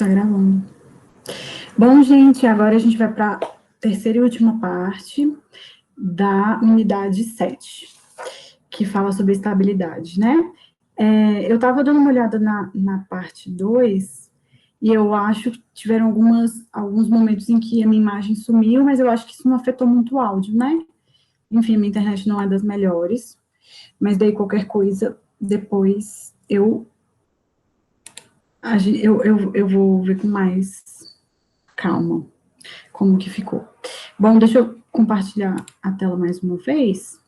Tá gravando. Bom, gente, agora a gente vai para a terceira e última parte da unidade 7, que fala sobre estabilidade, né? Eu estava dando uma olhada na parte 2, e eu acho que tiveram alguns momentos em que a minha imagem sumiu, mas eu acho que isso não afetou muito o áudio, né? Enfim, minha internet não é das melhores, mas daí qualquer coisa, depois eu vou ver com mais calma como que ficou. Bom, deixa eu compartilhar a tela mais uma vez.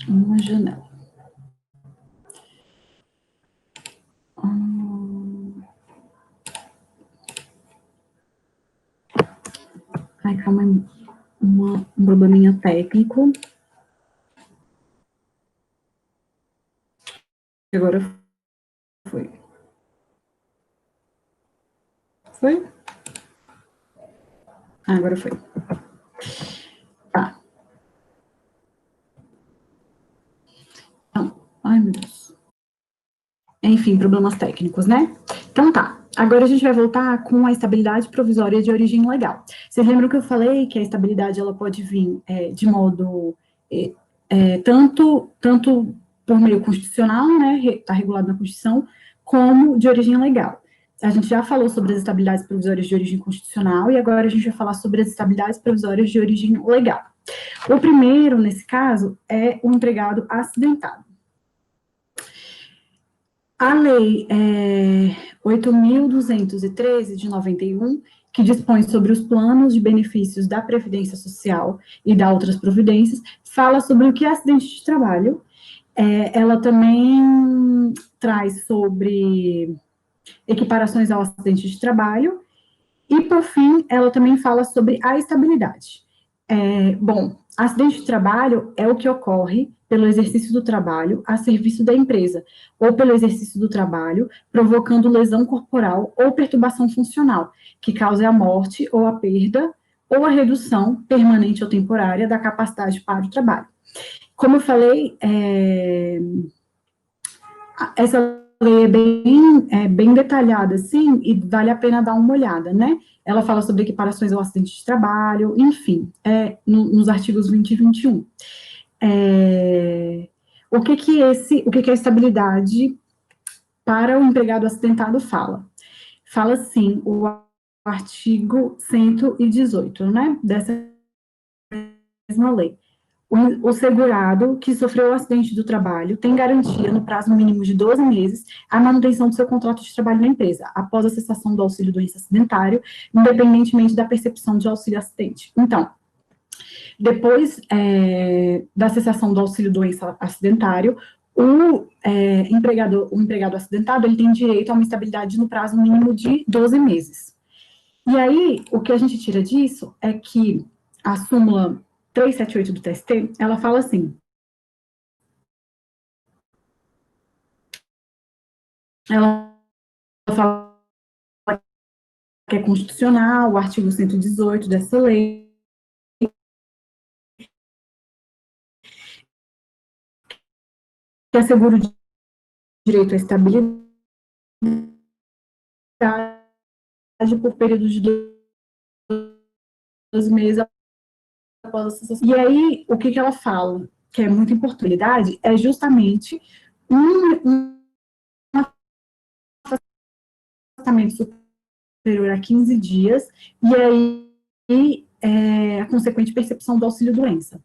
Uma janela. Ai, calma aí. Um probleminha técnico. Agora foi. Foi? Ah, agora foi. Tá. Então, ai, meu Deus. Enfim, problemas técnicos, né? Então tá. Agora a gente vai voltar com a estabilidade provisória de origem legal. Vocês lembram que eu falei que a estabilidade ela pode vir de modo tanto por meio constitucional, né, está regulado na Constituição, como de origem legal. A gente já falou sobre as estabilidades provisórias de origem constitucional e agora a gente vai falar sobre as estabilidades provisórias de origem legal. O primeiro, nesse caso, é o empregado acidentado. A Lei 8.213, de 91, que dispõe sobre os planos de benefícios da Previdência Social e da outras providências, fala sobre o que é acidente de trabalho. Ela também traz sobre equiparações ao acidente de trabalho, e, por fim, ela também fala sobre a estabilidade. Bom, acidente de trabalho é o que ocorre pelo exercício do trabalho a serviço da empresa, ou pelo exercício do trabalho, provocando lesão corporal ou perturbação funcional, que cause a morte ou a perda ou a redução permanente ou temporária da capacidade para o trabalho. Como eu falei, essa lei é bem detalhada, assim, e vale a pena dar uma olhada, né? Ela fala sobre equiparações ao acidente de trabalho, enfim, nos artigos 20 e 21. O que a estabilidade para o empregado acidentado fala? Fala, assim, o artigo 118, né, dessa mesma lei. O segurado que sofreu o acidente do trabalho tem garantia, no prazo mínimo de 12 meses, a manutenção do seu contrato de trabalho na empresa, após a cessação do auxílio-doença acidentário, independentemente da percepção de auxílio-acidente. Então, depois da cessação do auxílio-doença acidentário, o empregado acidentado, ele tem direito a uma estabilidade no prazo mínimo de 12 meses. E aí, o que a gente tira disso é que a súmula 378 do TST, ela fala assim, ela fala que é constitucional, o artigo 118 dessa lei, que assegura o direito à estabilidade por período de 12 meses após a cessação. E aí, o que ela fala, que é muito importante, é justamente um afastamento superior a 15 dias, e aí a consequente percepção do auxílio-doença.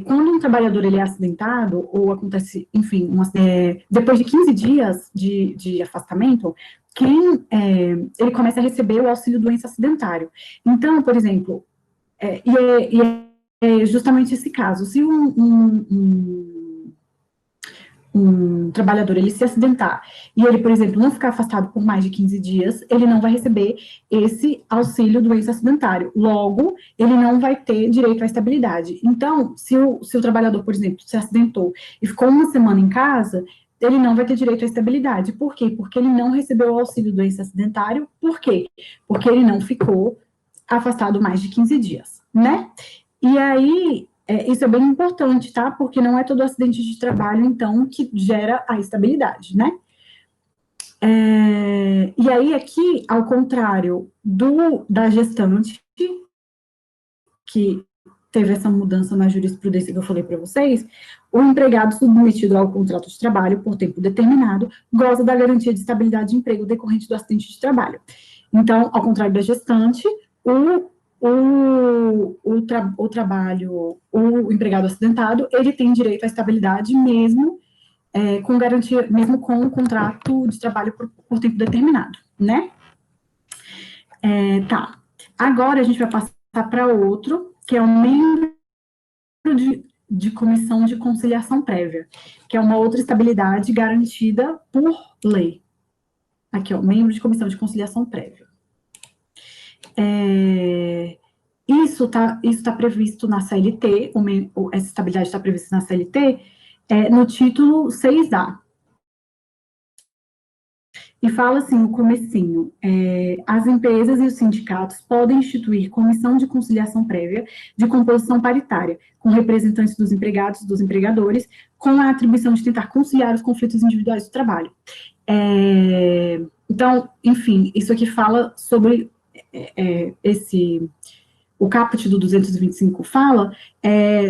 Quando um trabalhador ele é acidentado, ou acontece, enfim, depois de 15 dias de afastamento, ele começa a receber o auxílio-doença acidentário. Então, por exemplo, é justamente esse caso, se um trabalhador ele se acidentar e ele, por exemplo, não ficar afastado por mais de 15 dias, ele não vai receber esse auxílio doença acidentário. Logo, ele não vai ter direito à estabilidade. Então, se o trabalhador, por exemplo, se acidentou e ficou uma semana em casa, ele não vai ter direito à estabilidade. Por quê? Porque ele não recebeu o auxílio doença acidentário. Por quê? Porque ele não ficou afastado mais de 15 dias, né? E aí, Isso é bem importante, tá? Porque não é todo acidente de trabalho, então, que gera a estabilidade, né? E aí, aqui, ao contrário da gestante, que teve essa mudança na jurisprudência que eu falei para vocês, o empregado submetido ao contrato de trabalho por tempo determinado goza da garantia de estabilidade de emprego decorrente do acidente de trabalho. Então, ao contrário da gestante, o empregado acidentado, ele tem direito à estabilidade mesmo com garantia, mesmo com o contrato de trabalho por tempo determinado, né? Tá. Agora a gente vai passar para outro, que é o membro de comissão de conciliação prévia, que é uma outra estabilidade garantida por lei. Aqui, ó, membro de comissão de conciliação prévia. Isso tá previsto na CLT, essa estabilidade está prevista na CLT, no título 6A. E fala assim, o comecinho, as empresas e os sindicatos podem instituir comissão de conciliação prévia de composição paritária, com representantes dos empregados e dos empregadores, com a atribuição de tentar conciliar os conflitos individuais do trabalho. Então, enfim, isso aqui fala sobre o caput do 225 fala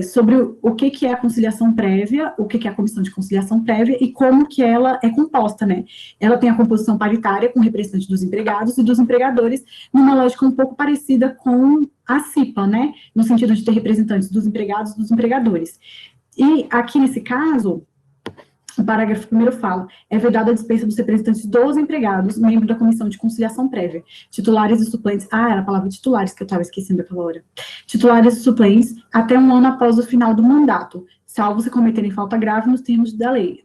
sobre o que é a conciliação prévia, o que é a comissão de conciliação prévia e como que ela é composta, né? Ela tem a composição paritária com representantes dos empregados e dos empregadores, numa lógica um pouco parecida com a CIPA, né? No sentido de ter representantes dos empregados e dos empregadores. E aqui nesse caso, o parágrafo 1º fala, é vedada a dispensa dos representantes dos empregados, membro da comissão de conciliação prévia, titulares e suplentes, era a palavra titulares que eu estava esquecendo aquela hora, titulares e suplentes até um ano após o final do mandato, salvo se cometerem falta grave nos termos da lei.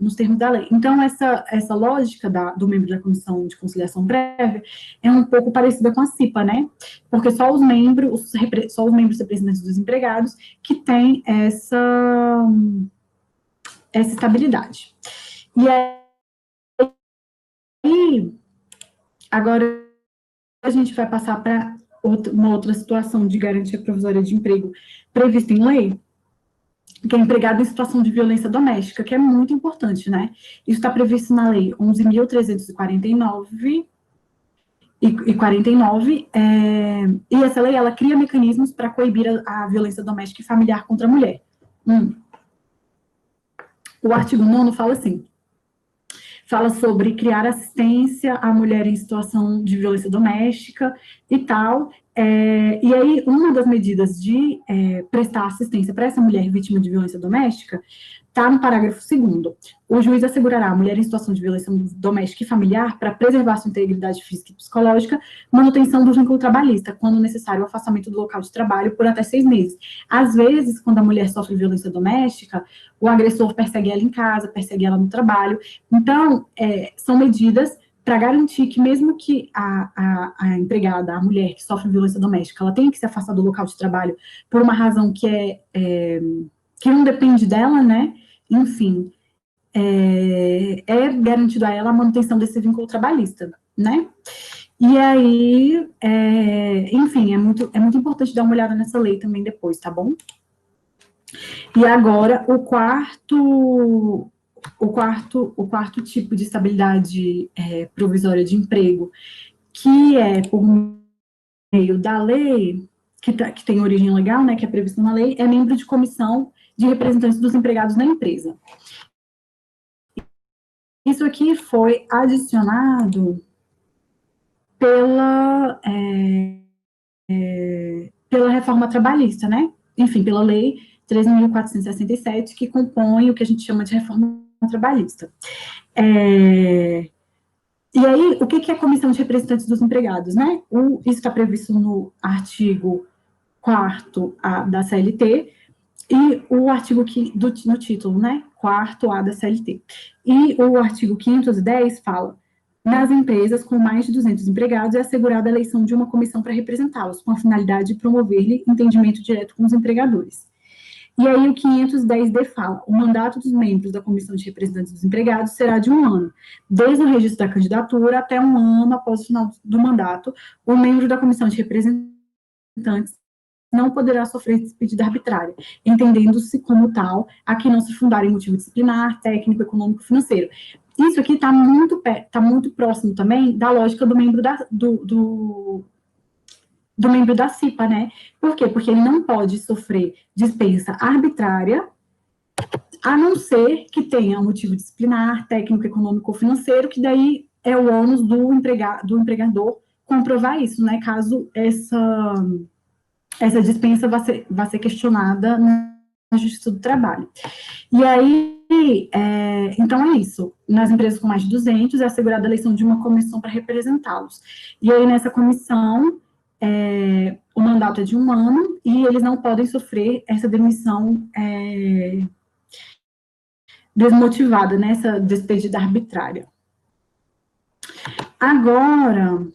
Então, essa lógica do membro da comissão de conciliação prévia é um pouco parecida com a CIPA, né? Porque só os membros representantes dos empregados que têm essa estabilidade. E aí, agora a gente vai passar para uma outra situação de garantia provisória de emprego prevista em lei, que é empregado em situação de violência doméstica, que é muito importante, né? Isso está previsto na lei 11.349 e 49, e essa lei, ela cria mecanismos para coibir a violência doméstica e familiar contra a mulher. O artigo 9º fala assim, fala sobre criar assistência à mulher em situação de violência doméstica e tal, e aí uma das medidas de prestar assistência para essa mulher vítima de violência doméstica está no parágrafo 2º. O juiz assegurará a mulher em situação de violência doméstica e familiar para preservar sua integridade física e psicológica, manutenção do vínculo trabalhista, quando necessário o afastamento do local de trabalho por até 6 meses. Às vezes, quando a mulher sofre violência doméstica, o agressor persegue ela em casa, persegue ela no trabalho. Então, são medidas para garantir que mesmo que a empregada, a mulher que sofre violência doméstica, ela tenha que se afastar do local de trabalho por uma razão que não depende dela, né? Enfim, garantido a ela a manutenção desse vínculo trabalhista, né? E aí, enfim, é muito importante dar uma olhada nessa lei também depois, tá bom? E agora, o quarto tipo de estabilidade provisória de emprego, que é por meio da lei, que tem origem legal, né, que é previsto na lei, é membro de comissão de representantes dos empregados na empresa. Isso aqui foi adicionado pela reforma trabalhista, né? Enfim, pela lei 13.467, que compõe o que a gente chama de reforma trabalhista. E aí, o que é a comissão de representantes dos empregados, né? Isso está previsto no artigo 4º da CLT, e o artigo no título, né? 4º da CLT. E o artigo 510 fala: nas empresas com mais de 200 empregados é assegurada a eleição de uma comissão para representá-los, com a finalidade de promover-lhe entendimento direto com os empregadores. E aí o 510D fala: o mandato dos membros da comissão de representantes dos empregados será de 1 ano, desde o registro da candidatura até 1 ano após o final do mandato. O membro da comissão de representantes não poderá sofrer despedida arbitrária, entendendo-se como tal a que não se fundar em motivo disciplinar, técnico, econômico, financeiro. Isso aqui está muito próximo também da lógica do membro do membro da CIPA, né? Por quê? Porque ele não pode sofrer dispensa arbitrária, a não ser que tenha um motivo disciplinar, técnico, econômico ou financeiro, que daí é o ônus do empregador comprovar isso, né? Caso essa dispensa vá ser questionada na Justiça do Trabalho. E aí, então é isso. Nas empresas com mais de 200, é assegurada a eleição de uma comissão para representá-los. E aí, nessa comissão, o mandato é de 1 ano e eles não podem sofrer essa demissão desmotivada, né, essa despedida arbitrária. Agora,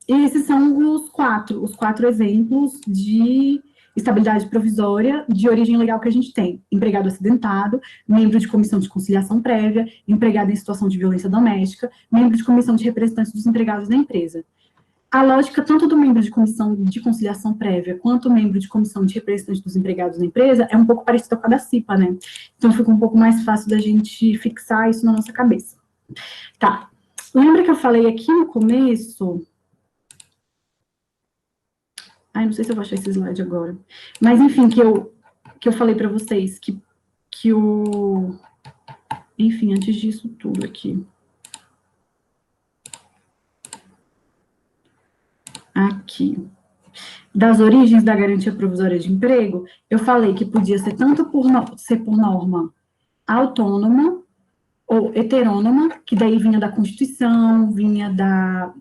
esses são os quatro exemplos de estabilidade provisória de origem legal que a gente tem: empregado acidentado, membro de comissão de conciliação prévia, empregado em situação de violência doméstica, membro de comissão de representantes dos empregados da empresa. A lógica tanto do membro de comissão de conciliação prévia quanto o membro de comissão de representante dos empregados da empresa é um pouco parecida com a da CIPA, né? Então fica um pouco mais fácil da gente fixar isso na nossa cabeça. Tá. Lembra que eu falei aqui no começo... Ai, não sei se eu vou achar esse slide agora. Mas, enfim, que eu falei para vocês que o... Enfim, antes disso tudo aqui... Aqui, das origens da garantia provisória de emprego, eu falei que podia ser tanto por norma autônoma ou heterônoma, que daí vinha da Constituição, vinha da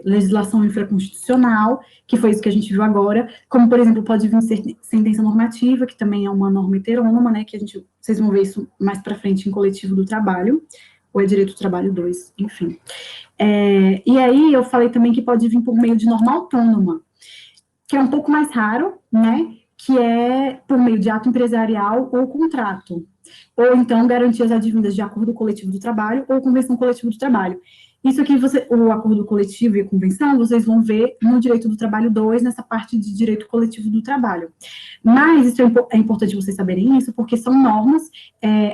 legislação infraconstitucional, que foi isso que a gente viu agora, como, por exemplo, pode vir sentença normativa, que também é uma norma heterônoma, né, que vocês vão ver isso mais para frente em coletivo do trabalho, ou é direito do trabalho 2, enfim. E aí eu falei também que pode vir por meio de norma autônoma, que é um pouco mais raro, né, que é por meio de ato empresarial ou contrato, ou então garantias advindas de acordo coletivo do trabalho ou convenção coletiva do trabalho. Isso aqui, o acordo coletivo e a convenção, vocês vão ver no direito do trabalho 2, nessa parte de direito coletivo do trabalho. Mas isso é importante vocês saberem isso, porque são normas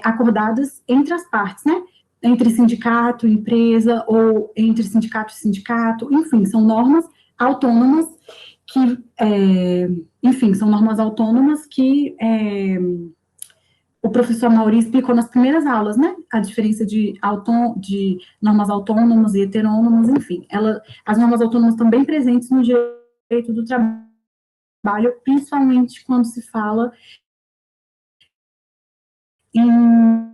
acordadas entre as partes, né? Entre sindicato e empresa, ou entre sindicato e sindicato, enfim, são normas autônomas que, o professor Mauri explicou nas primeiras aulas, né, a diferença de normas autônomas e heterônomas, enfim, as normas autônomas estão bem presentes no direito do trabalho, principalmente quando se fala em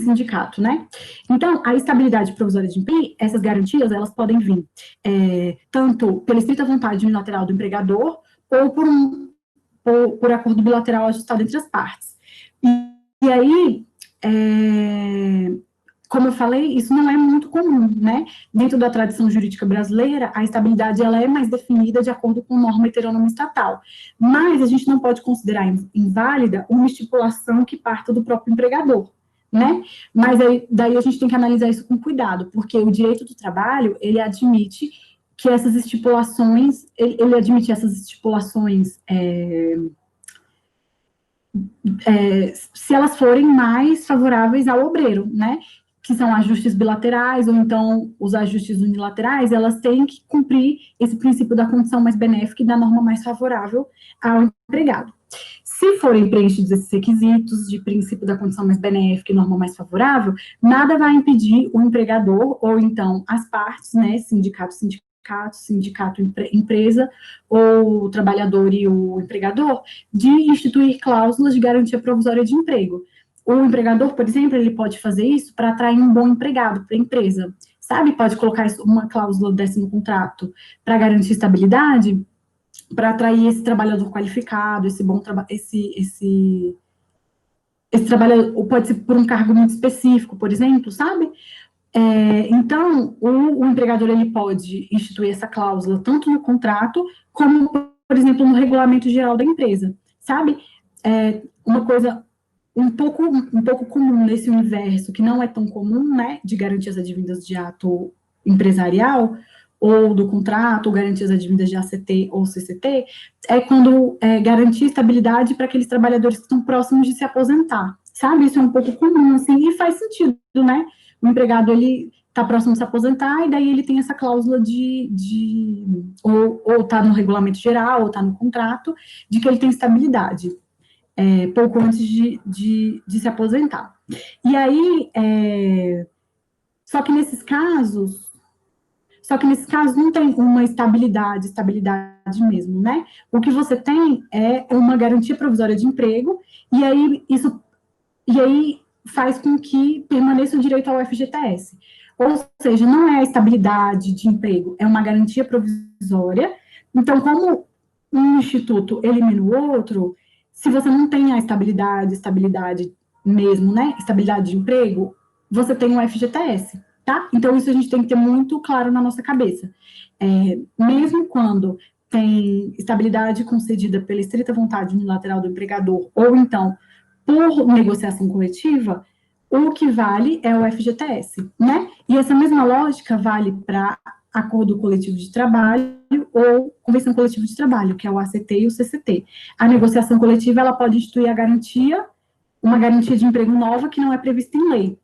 sindicato, né? Então, a estabilidade provisória de emprego, essas garantias, elas podem vir tanto pela estrita vontade unilateral do empregador ou por acordo bilateral ajustado entre as partes. E aí, como eu falei, isso não é muito comum, né? Dentro da tradição jurídica brasileira, a estabilidade ela é mais definida de acordo com norma heterônoma estatal. Mas a gente não pode considerar inválida uma estipulação que parta do próprio empregador, né? Mas daí a gente tem que analisar isso com cuidado, porque o direito do trabalho, ele admite que essas estipulações, ele admite essas estipulações se elas forem mais favoráveis ao obreiro, né? Que são ajustes bilaterais, ou então os ajustes unilaterais, elas têm que cumprir esse princípio da condição mais benéfica e da norma mais favorável ao empregado. Se forem preenchidos esses requisitos de princípio da condição mais benéfica e norma mais favorável, nada vai impedir o empregador, ou então as partes, né, sindicato, empresa, ou o trabalhador e o empregador, de instituir cláusulas de garantia provisória de emprego. O empregador, por exemplo, ele pode fazer isso para atrair um bom empregado para a empresa, sabe? Pode colocar uma cláusula dessa no contrato para garantir estabilidade, para atrair esse trabalhador qualificado, esse bom trabalho, esse trabalhador, ou pode ser por um cargo muito específico, por exemplo, sabe? Então, o empregador, ele pode instituir essa cláusula tanto no contrato, como, por exemplo, no regulamento geral da empresa, sabe? Uma coisa um pouco comum nesse universo, que não é tão comum, né, de garantias advindas de ato empresarial, ou do contrato, ou garantias advindas de ACT ou CCT, é quando garantir estabilidade para aqueles trabalhadores que estão próximos de se aposentar, sabe? Isso é um pouco comum, assim, e faz sentido, né? O empregado, ele está próximo de se aposentar, e daí ele tem essa cláusula ou está no regulamento geral, ou está no contrato, de que ele tem estabilidade, pouco antes de se aposentar. E aí, só que nesses casos não tem uma estabilidade mesmo, né? O que você tem é uma garantia provisória de emprego, e aí faz com que permaneça o direito ao FGTS. Ou seja, não é a estabilidade de emprego, é uma garantia provisória. Então, como um instituto elimina o outro, se você não tem a estabilidade mesmo, né? Estabilidade de emprego, você tem o FGTS, tá? Então, isso a gente tem que ter muito claro na nossa cabeça. Mesmo quando tem estabilidade concedida pela estrita vontade unilateral do empregador, ou então por negociação coletiva, o que vale é o FGTS, né? E essa mesma lógica vale para acordo coletivo de trabalho ou convenção coletiva de trabalho, que é o ACT e o CCT. A negociação coletiva, ela pode instituir uma garantia de emprego nova que não é prevista em lei.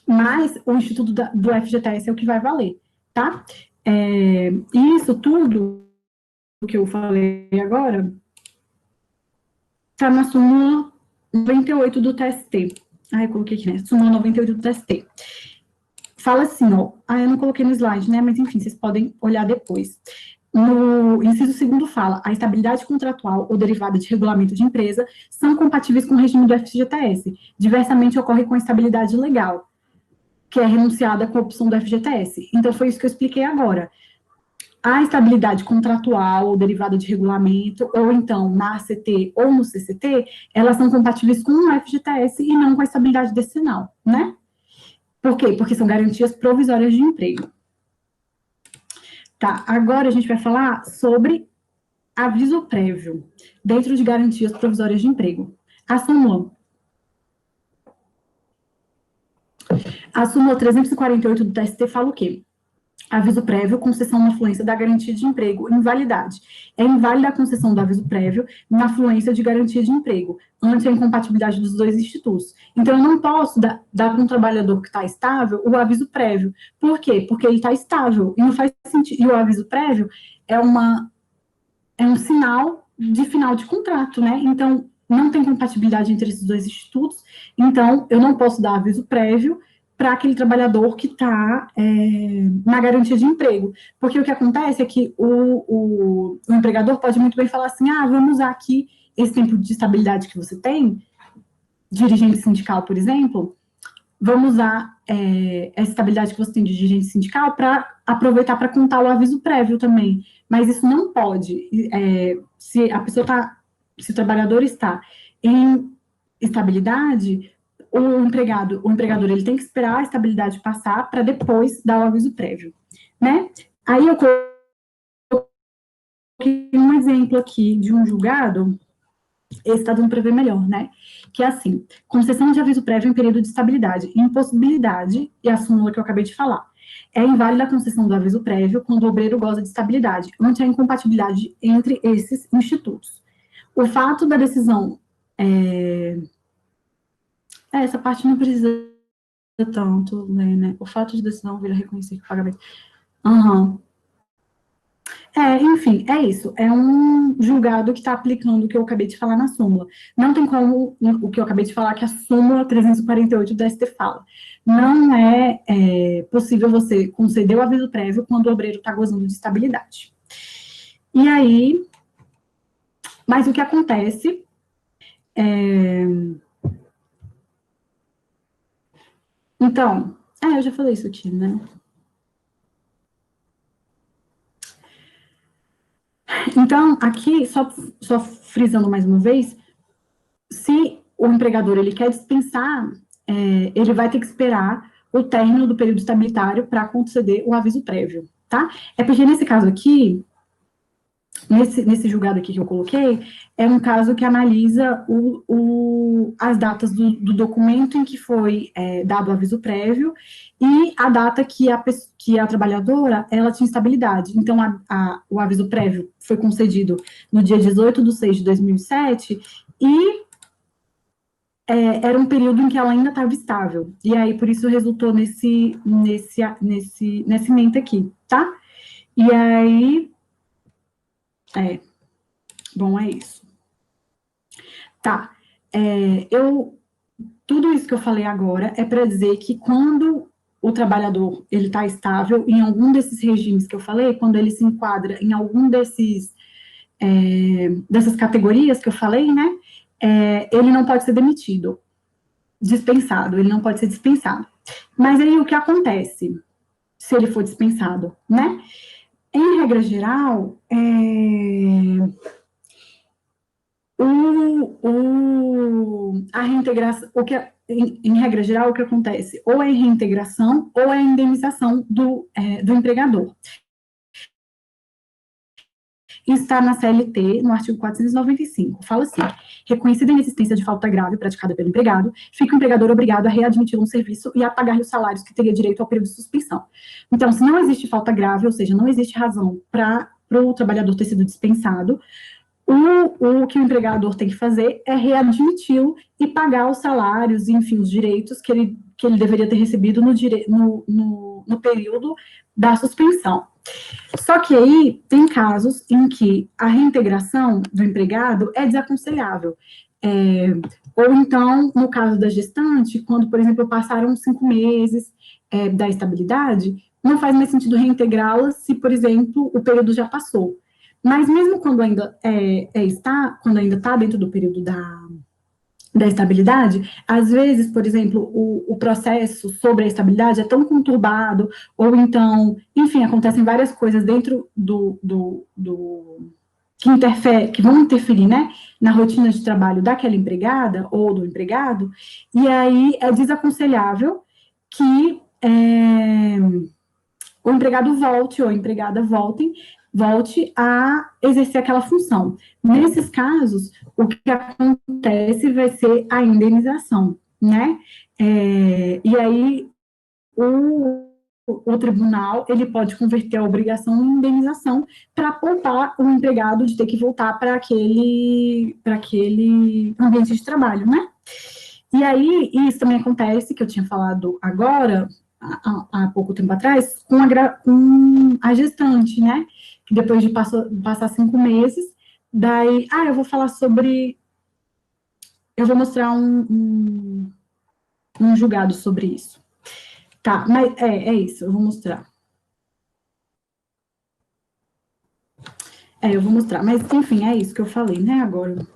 Mas o Instituto do FGTS é o que vai valer, tá? Isso tudo que eu falei agora está na súmula 98 do TST. Eu coloquei aqui, né? Súmula 98 do TST. Fala assim, ó. Eu não coloquei no slide, né? Mas, enfim, vocês podem olhar depois. No inciso segundo fala, a estabilidade contratual ou derivada de regulamento de empresa são compatíveis com o regime do FGTS. Diversamente ocorre com a estabilidade legal, que é renunciada com a opção do FGTS. Então, foi isso que eu expliquei agora. A estabilidade contratual ou derivada de regulamento, ou então na ACT ou no CCT, elas são compatíveis com o FGTS e não com a estabilidade decenal, né? Por quê? Porque são garantias provisórias de emprego. Tá, agora a gente vai falar sobre aviso prévio, dentro de garantias provisórias de emprego. A súmula 348 do TST fala o quê? Aviso prévio, concessão na fluência da garantia de emprego, invalidade. É inválida a concessão do aviso prévio na fluência de garantia de emprego, ante a incompatibilidade dos dois institutos. Então, eu não posso dar para um trabalhador que está estável o aviso prévio. Por quê? Porque ele está estável, e não faz sentido. E o aviso prévio é um sinal de final de contrato, né? Então, não tem compatibilidade entre esses dois institutos, então, eu não posso dar aviso prévio para aquele trabalhador que está na garantia de emprego. Porque o que acontece é que o empregador pode muito bem falar assim, vamos usar aqui esse tempo de estabilidade que você tem, dirigente sindical, por exemplo, vamos usar essa estabilidade que você tem de dirigente sindical para aproveitar para contar o aviso prévio também. Mas isso não pode. Se o trabalhador está em estabilidade, o empregador ele tem que esperar a estabilidade passar para depois dar o aviso prévio, né? Aí eu coloquei um exemplo aqui de um julgado, esse está dando para ver melhor, né? Que é assim, concessão de aviso prévio em período de estabilidade, impossibilidade, e a súmula que eu acabei de falar. É inválida a concessão do aviso prévio quando o obreiro goza de estabilidade, ante a incompatibilidade entre esses institutos. O fato da decisão essa parte não precisa tanto, né? O fato de decisão vir a reconhecer que o pagamento. Enfim, é isso. É um julgado que está aplicando o que eu acabei de falar na súmula. Não tem como o que eu acabei de falar que a súmula 348 do ST fala. Não é possível você conceder o aviso prévio quando o obreiro está gozando de estabilidade. E aí, mas o que acontece Então, eu já falei isso aqui, né? Então, aqui, só frisando mais uma vez, se o empregador ele quer dispensar, ele vai ter que esperar o término do período estabilitário para conceder o aviso prévio, tá? É porque nesse caso aqui, nesse julgado aqui que eu coloquei, é um caso que analisa as datas do documento em que foi dado o aviso prévio e a data que a trabalhadora, ela tinha estabilidade. Então, o aviso prévio foi concedido no dia 18/6/2007 e era um período em que ela ainda estava estável. E aí, por isso, resultou nesse ementa aqui, tá? E aí, bom, é isso. Tá. Tudo isso que eu falei agora é para dizer que quando o trabalhador ele está estável em algum desses regimes que eu falei, quando ele se enquadra em algum dessas categorias que eu falei, né, ele não pode ser demitido, dispensado, ele não pode ser dispensado. Mas aí o que acontece se ele for dispensado, né? Em regra geral, a reintegração, em regra geral, o que acontece? Ou é reintegração ou é indenização do empregador. Está na CLT, no artigo 495. Fala assim: reconhecida a inexistência de falta grave praticada pelo empregado, fica o empregador obrigado a readmiti-lo no serviço e a pagar-lhe os salários que teria direito ao período de suspensão. Então, se não existe falta grave, ou seja, não existe razão para o trabalhador ter sido dispensado, o que o empregador tem que fazer é readmiti-lo e pagar os salários, enfim, os direitos que ele deveria ter recebido no período da suspensão. Só que aí tem casos em que a reintegração do empregado é desaconselhável. Ou então, no caso da gestante, quando, por exemplo, passaram 5 meses da estabilidade, não faz mais sentido reintegrá-la se, por exemplo, o período já passou. Mas mesmo quando ainda está dentro do período da estabilidade, às vezes, por exemplo, o processo sobre a estabilidade é tão conturbado, ou então, enfim, acontecem várias coisas dentro que vão interferir, né, na rotina de trabalho daquela empregada ou do empregado, e aí é desaconselhável que o empregado volte ou a empregada volte a exercer aquela função. Nesses casos, o que acontece vai ser a indenização, né? E aí, o tribunal, ele pode converter a obrigação em indenização para poupar o empregado de ter que voltar para aquele ambiente de trabalho, né? E aí, isso também acontece, que eu tinha falado agora, há pouco tempo atrás, com a gestante, né? Que depois de passar 5 meses, daí, eu vou falar sobre, eu vou mostrar um julgado sobre isso. Tá, mas é isso, eu vou mostrar. Eu vou mostrar, mas enfim, é isso que eu falei, né, agora.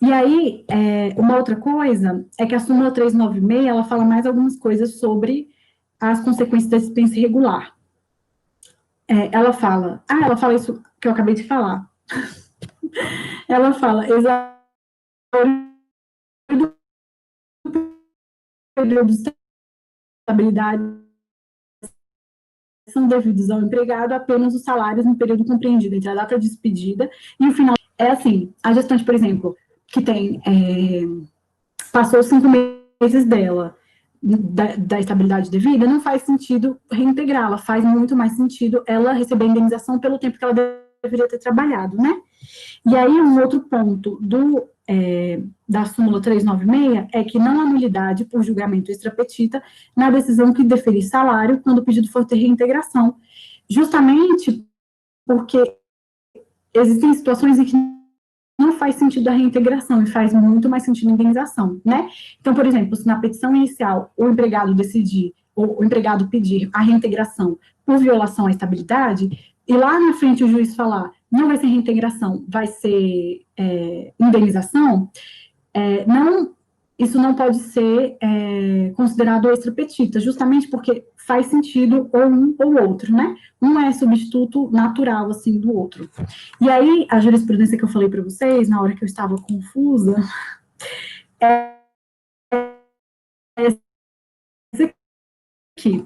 E aí, uma outra coisa é que a súmula 396, ela fala mais algumas coisas sobre as consequências da dispensa irregular. Ela fala isso que eu acabei de falar. Ela fala, período de estabilidade são devidos ao empregado apenas os salários no período compreendido entre a data de despedida e o final. É assim, a gestante, por exemplo, que passou 5 meses dela da estabilidade devida, não faz sentido reintegrá-la, faz muito mais sentido ela receber a indenização pelo tempo que ela deveria ter trabalhado, né? E aí, um outro ponto da súmula 396 é que não há nulidade por julgamento extrapetita na decisão que deferir salário quando o pedido for ter reintegração, justamente porque existem situações em que não faz sentido a reintegração e faz muito mais sentido a indenização, né? Então, por exemplo, se na petição inicial o empregado decidir, ou o empregado pedir a reintegração por violação à estabilidade, e lá na frente o juiz falar, não vai ser reintegração, vai ser indenização, isso não pode ser considerado extrapetita, justamente porque faz sentido ou um ou outro, né? Um é substituto natural, assim, do outro. E aí, a jurisprudência que eu falei para vocês, na hora que eu estava confusa, é essa aqui.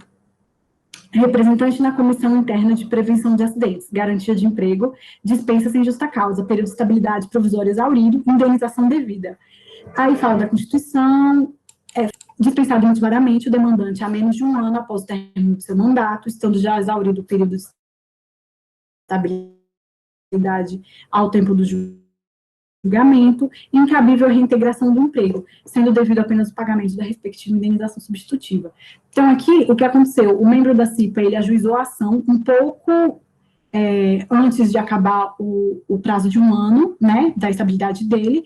representante na Comissão Interna de Prevenção de Acidentes, garantia de emprego, dispensa sem justa causa, período de estabilidade provisória exaurido, indenização devida. Aí fala da Constituição, dispensado motivadamente o demandante a menos de um ano após o término do seu mandato, estando já exaurido o período de estabilidade ao tempo do julgamento, incabível a reintegração do emprego, sendo devido apenas o pagamento da respectiva indenização substitutiva. Então, aqui, o que aconteceu? O membro da CIPA, ele ajuizou a ação um pouco antes de acabar o prazo de um ano, né, da estabilidade dele,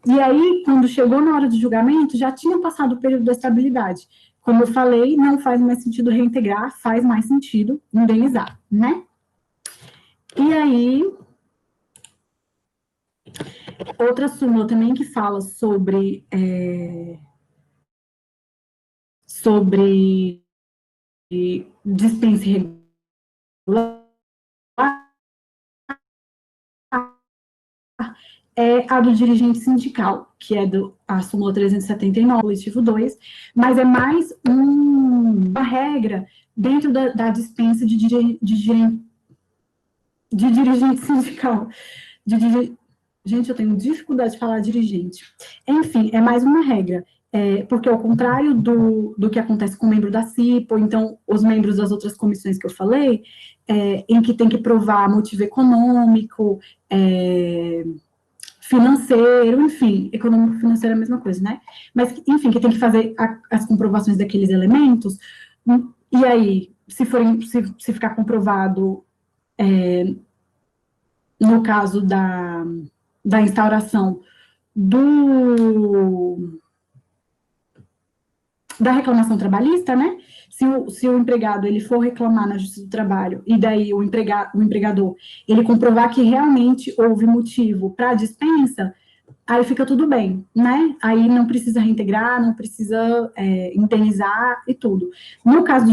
e aí, quando chegou na hora do julgamento, já tinha passado o período da estabilidade. Como eu falei, não faz mais sentido reintegrar, faz mais sentido indenizar, né? E aí, outra súmula também que fala sobre dispensa irregular é a do dirigente sindical, que é a súmula 379, coletivo 2, mas é mais uma regra dentro da dispensa de dirigente sindical. Gente, eu tenho dificuldade de falar dirigente. Enfim, é mais uma regra, porque ao contrário do que acontece com o membro da CIPA, ou então os membros das outras comissões que eu falei, em que tem que provar motivo econômico, financeiro, enfim, econômico financeiro é a mesma coisa, né? Mas, enfim, que tem que fazer as comprovações daqueles elementos, e aí, se ficar comprovado, no caso da instauração da reclamação trabalhista, né? Se o empregado ele for reclamar na Justiça do Trabalho e daí o empregador ele comprovar que realmente houve motivo para a dispensa, aí fica tudo bem, né? Aí não precisa reintegrar, não precisa indenizar e tudo. No caso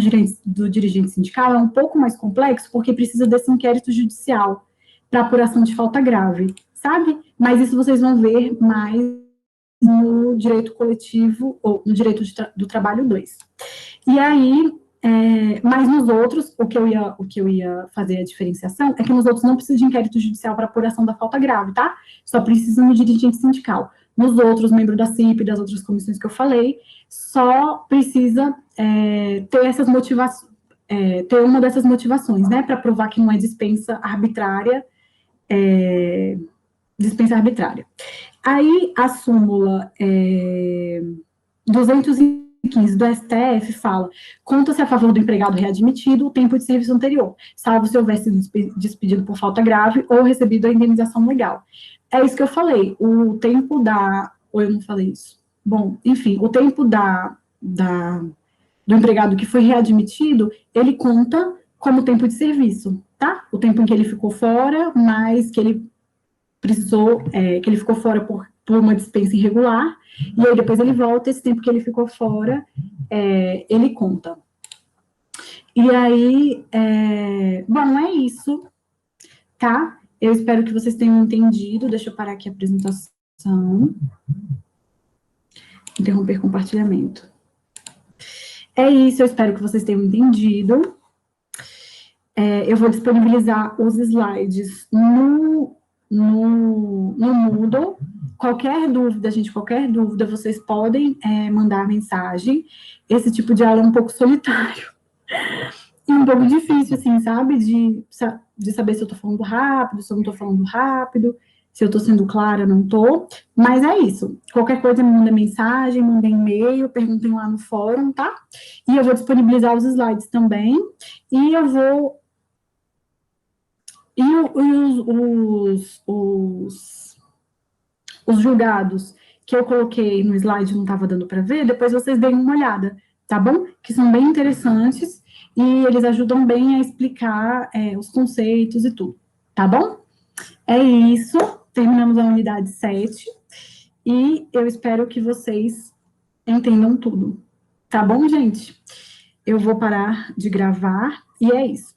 do dirigente sindical, é um pouco mais complexo, porque precisa desse inquérito judicial para apuração de falta grave, sabe? Mas isso vocês vão ver mais no direito coletivo, ou no direito do trabalho 2. E aí, mas nos outros, o que eu ia fazer a diferenciação é que nos outros não precisa de inquérito judicial para apuração da falta grave, tá? Só precisa no dirigente sindical. Nos outros, membro da CIP e das outras comissões que eu falei, só precisa ter essas motivações, ter uma dessas motivações, né? Para provar que não é dispensa arbitrária, Aí, a súmula 215 do STF fala: conta-se a favor do empregado readmitido o tempo de serviço anterior, salvo se houver sido despedido por falta grave ou recebido a indenização legal. É isso que eu falei, o tempo ou eu não falei isso? Bom, enfim, o tempo do empregado que foi readmitido, ele conta como tempo de serviço, tá? O tempo em que ele ficou fora, mais que ele que ele ficou fora por uma dispensa irregular, e aí depois ele volta, esse tempo que ele ficou fora, ele conta. E aí, bom, é isso, tá? Eu espero que vocês tenham entendido, deixa eu parar aqui a apresentação, interromper compartilhamento. É isso, eu espero que vocês tenham entendido. Eu vou disponibilizar os slides no Moodle. Qualquer dúvida, vocês podem mandar mensagem. Esse tipo de aula é um pouco solitário. E um pouco difícil, assim, sabe? De saber se eu tô falando rápido, se eu não tô falando rápido, se eu tô sendo clara, não tô. Mas é isso. Qualquer coisa, me manda mensagem, manda e-mail, perguntem lá no fórum, tá? E eu vou disponibilizar os slides também. E eu vou... E os julgados que eu coloquei no slide não estava dando para ver, depois vocês deem uma olhada, tá bom? Que são bem interessantes e eles ajudam bem a explicar os conceitos e tudo, tá bom? É isso, terminamos a unidade 7 e eu espero que vocês entendam tudo, tá bom, gente? Eu vou parar de gravar e é isso.